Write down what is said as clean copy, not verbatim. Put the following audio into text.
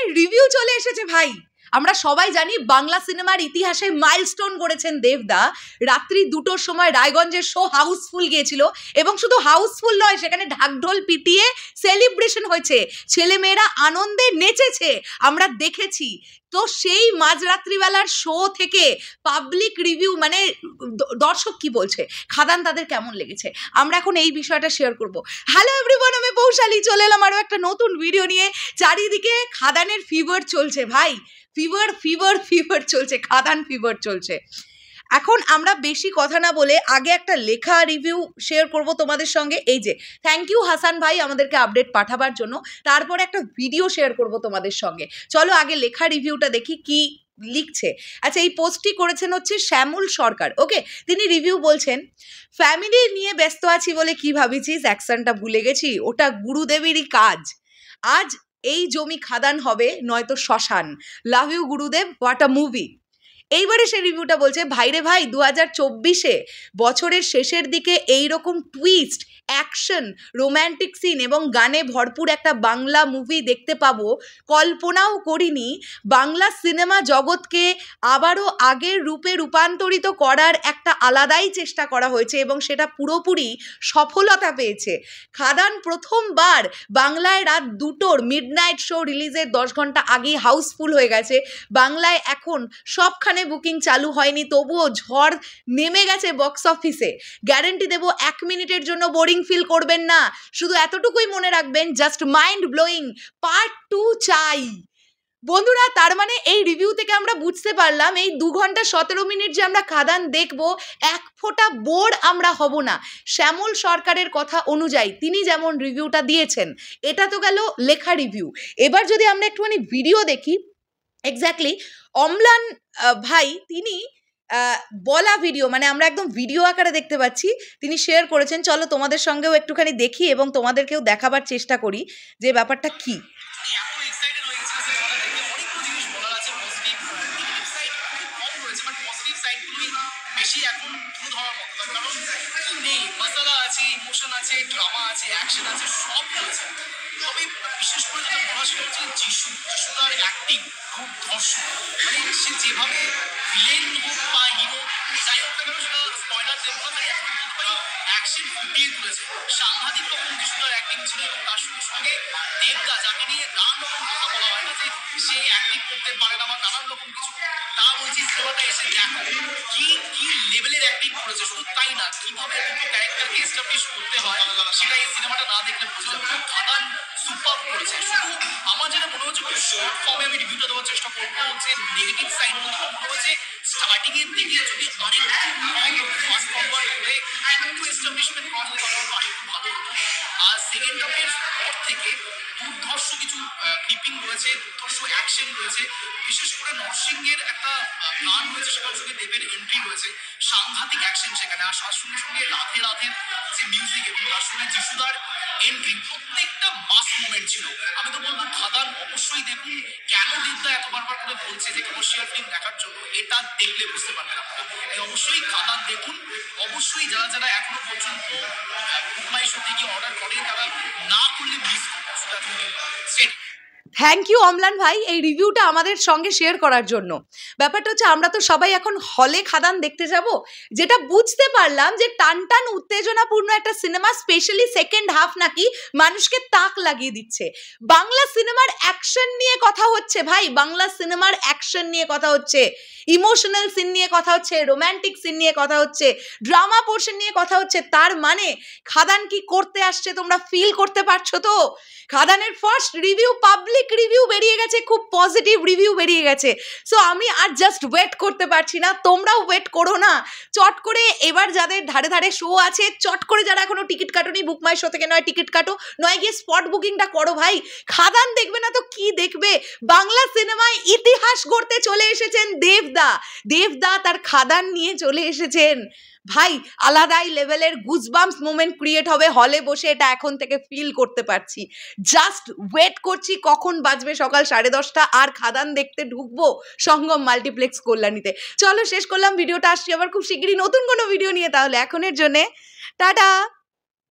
খাদানের review চলে এসেছে ভাই। আমরা সবাই জানি বাংলা সিনেমার ইতিহাসে মাইলস্টোন করেছেন দেবদা। রাত্রি 2টোর সময় রায়গঞ্জের শো হাউসফুল গিয়েছিল, এবং শুধু হাউসফুল নয়, সেখানে ঢাকঢোল পিটিয়ে সেলিব্রেশন হয়েছে, ছেলেমেয়েরা আনন্দে নেচেছে, আমরা দেখেছি। তো সেই মাঝরাত্রিবেলার শো থেকে পাবলিক রিভিউ, মানে দর্শক কি বলছে, খাদান তাদের কেমন লেগেছে, আমরা এখন এই বিষয়টা শেয়ার করব। হ্যালো এভরিওয়ান, আমি পৌশালী চলে এলাম আরও একটা নতুন ভিডিও নিয়ে। চারিদিকে খাদানের ফিভার চলছে ভাই, ফিভার ফিভার ফিভার চলছে, খাদান ফিভার চলছে। এখন আমরা বেশি কথা না বলে আগে একটা লেখা রিভিউ শেয়ার করব তোমাদের সঙ্গে। এই যে থ্যাংক ইউ হাসান ভাই আমাদেরকে আপডেট পাঠাবার জন্য, তারপরে একটা ভিডিও শেয়ার করব তোমাদের সঙ্গে। চলো আগে লেখা রিভিউটা দেখি কি লিখছে। আচ্ছা, এই পোস্টটি করেছেন হচ্ছে শ্যামল সরকার। ওকে, তিনি রিভিউ বলছেন, ফ্যামিলি নিয়ে ব্যস্ত আছি বলে কি ভাবিছিস, অ্যাকশনটা ভুলে গেছি, ওটা গুরুদেবেরই কাজ। আজ এই জমি খাদান হবে নয়তো শ্মশান। লাভ ইউ গুরুদেব, হোয়াট আ মুভি। এইবারে সে রিভিউটা বলছে, ভাইরে ভাই 2024-এ বছরের শেষের দিকে এইরকম টুইস্ট, অ্যাকশন, রোম্যান্টিক সিন এবং গানে ভরপুর একটা বাংলা মুভি দেখতে পাবো কল্পনাও করিনি। বাংলা সিনেমা জগৎকে আবারও আগের রূপে রূপান্তরিত করার একটা আলাদাই চেষ্টা করা হয়েছে এবং সেটা পুরোপুরি সফলতা পেয়েছে। খাদান প্রথমবার বাংলায় রাত 2টোর মিডনাইট শো রিলিজের 10 ঘন্টা আগেই হাউসফুল হয়ে গেছে। বাংলায় এখন সবখানে বুকিং চালু হয়নি, তবুও ঝড় নেমে গেছে বক্স অফিসে। গ্যারেন্টি দেবো 1 মিনিটের জন্য বোরিং ফিল করবেন না। শুধু এতটুকুই মনে রাখবেন, জাস্ট মাইন্ড ব্লোয়িং পার্ট 2 চাই। বন্ধুরা, তার মানে এই রিভিউ থেকে আমরা বুঝতে পারলাম এই 2 ঘন্টা 17 মিনিট যে আমরা খাদান দেখবো, এক ফোঁটা বোর আমরা হব না। শ্যামল সরকারের কথা অনুযায়ী তিনি যেমন রিভিউটা দিয়েছেন, এটা তো গেল লেখা রিভিউ। এবার যদি আমরা একটুখানি ভিডিও দেখি, এক্স্যাক্টলি অম্লান ভাই তিনি বলা ভিডিও, মানে আমরা একদম ভিডিও আকারে দেখতে পাচ্ছি, তিনি শেয়ার করেছেন। চলো তোমাদের সঙ্গেও একটুখানি দেখি এবং তোমাদেরকেও দেখাবার চেষ্টা করি যে ব্যাপারটা কি। বেশি এখন তুলে ধরার মতো, কারণ নেই মশলা আছে, ইমোশন আছে, ড্রামা আছে, অ্যাকশন আছে, সব রয়েছে। তবে বিশেষ করে যেটা বলা সেটা হচ্ছে যিশুদার অ্যাক্টিং খুব ধর্ষক। মানে সে যেভাবে ভিলেন হোক বা হিরো যাই হোক না কেন, সেটা স্পয়লার দেবো না, তাই এখন বলতে পারি অ্যাকশন ফুটিয়ে তুলেছে। সাংঘাতিক রকম যিশুদার অ্যাক্টিং ছিল, এবং তার সঙ্গে সঙ্গে দেবদা, যাকে নিয়ে নানান রকম কথা বলা হয় না যে সে অ্যাক্টিং করতে পারে না বা নানান রকম কিছু, তা বলছি সিনেমাটা এসে দেখো কি কি লেভেলের অ্যাক্টিং করেছে। শুধু তাই না, কিভাবে দুটো ক্যারেক্টারকে এস্টাবলিশ করতে হয় সেটা এই সিনেমাটা না দেখলে বোঝা যাবে। খাদান সুপার করেছে। শুধু আমার যেটা মনে হচ্ছে, খুব শর্ট ফর্মে আমি রিভিউটা দেওয়ার চেষ্টা করবো, যে নেগেটিভ সাইড মনে হচ্ছে স্টার্টিং এর দিকে যদি আরেকটু ফাস্ট ফরওয়ার্ড করে একটু এস্টাবলিশমেন্ট করা যেত তাহলে আরেকটু ভালো হতো। আর সেকেন্ড হাফের পর থেকে দুর্ধর্ষ কিছু ক্লিপিং রয়েছে, দুর্ধর্ষ অ্যাকশন রয়েছে। বিশেষ করে নরসিংহের একটা গান রয়েছে, সেটার সঙ্গে দেবের এন্ট্রি রয়েছে, সাংঘাতিক অ্যাকশন সেখানে। আর তার সঙ্গে সঙ্গে রাধের যে মিউজিক এবং তার সঙ্গে যিশুদার এন্ট্রি, প্রত্যেকটা মাস মোমেন্ট ছিল। আমি তো বলবো খাদান অবশ্যই দেখুন। কেন দেবদা এত বারবার করে বলছে যে কমার্শিয়াল ফিল্ম দেখার জন্য, এটা দেখলে বুঝতে পারবেন আপনারা। অবশ্যই খাদান দেখুন। অবশ্যই যারা যারা এখনো পর্যন্ত বুক মাই শো থেকে অর্ডার করেন, তারা না করলে মিস করবেন। থ্যাংক ইউ অম্লান ভাই এই রিভিউটা আমাদের সঙ্গে শেয়ার করার জন্য। ব্যাপারটা হচ্ছে, আমরা তো সবাই এখন হলে খাদান দেখতে যাব, যেটা বুঝতে পারলাম যে টান টান উত্তেজনাপূর্ণ একটা সিনেমা, স্পেশালি সেকেন্ড হাফ নাকি মানুষকে তাক লাগিয়ে দিচ্ছে। বাংলা সিনেমার অ্যাকশন নিয়ে কথা হচ্ছে ভাই, বাংলা সিনেমার অ্যাকশন নিয়ে কথা হচ্ছে, ইমোশনাল সিন নিয়ে কথা হচ্ছে, রোম্যান্টিক সিন নিয়ে কথা হচ্ছে, ড্রামা পোর্শন নিয়ে কথা হচ্ছে। তার মানে খাদান কি করতে আসছে তোমরা ফিল করতে পারছো তো? খাদানের ফার্স্ট রিভিউ, পাবলিক রিভিউ বেরিয়ে গেছে, খুব পজিটিভ রিভিউ বেরিয়ে গেছে। সো আমি আর জাস্ট ওয়েট করতে পারছি না, তোমরাও ওয়েট করো না। চট করে এবার যাদের ধারে ধারে শো আছে, চট করে যারা এখনো টিকিট কাটোনি, বুক মাই শো থেকে নয় টিকিট কাটো, নয় গিয়ে স্পট বুকিংটা করো ভাই। খাদান দেখবে না তো কি দেখবে? বাংলা সিনেমায় ইতিহাস গড়তে চলে এসেছেন দেবদা। দেবদা তার খাদান নিয়ে চলে এসেছেন ভাই। আলাদাই লেভেলের গুজবাম্পস মোমেন্ট ক্রিয়েট হবে হলে বসে, এটা এখন থেকে ফিল করতে পারছি। জাস্ট ওয়েট করছি কখন বাজবে সকাল 10:30 আর খাদান দেখতে ঢুকবো সঙ্গম মাল্টিপ্লেক্স কল্যাণীতে। চলো শেষ করলাম ভিডিওটা, আসছি আবার খুব শিগগিরই নতুন কোনো ভিডিও নিয়ে। তাহলে এখনের জন্যে টাটা।